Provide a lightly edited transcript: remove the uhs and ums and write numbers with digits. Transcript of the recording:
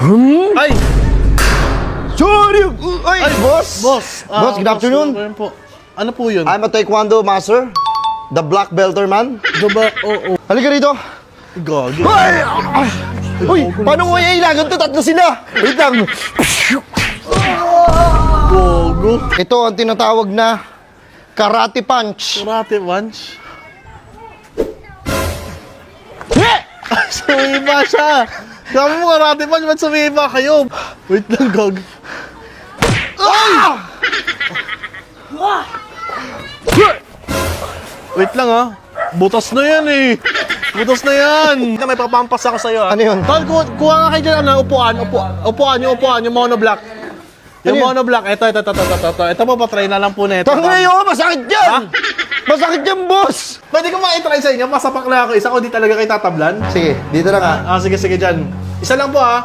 Ay! Sorry! Ay, boss! Boss! Boss, good afternoon. Ano po? Ano po yun? I'm a taekwondo master. The black belter man. Diba? Oo. Halika rito. Gagi. Ay! Uy, paano ko iilangan to? Tatlo sila. Wait lang. Gogo. Ito ang tinatawag na karate punch. Karate punch. Eh! Sumiba siya. Sabi mo karate punch, ba't sumiba kayo? Wait lang, gag. Ah! Wait lang ha. Butas na yan eh. Butas na yan. May papampas ako sa'yo ha. Ano yun? Tol, kuha nga kayo dyan, upuan, yung monoblock. Yung Ano yun? monoblock, ito. Ito po, patry na lang po na ito. Tangay ako, masakit yan! Ha? Masakit yan, boss! Pwede ko makitry sa inyo, masapak na ako. Isa ko di talaga kayo tatablan. Sige, dito lang ha. Sige dyan. Isa lang po ha.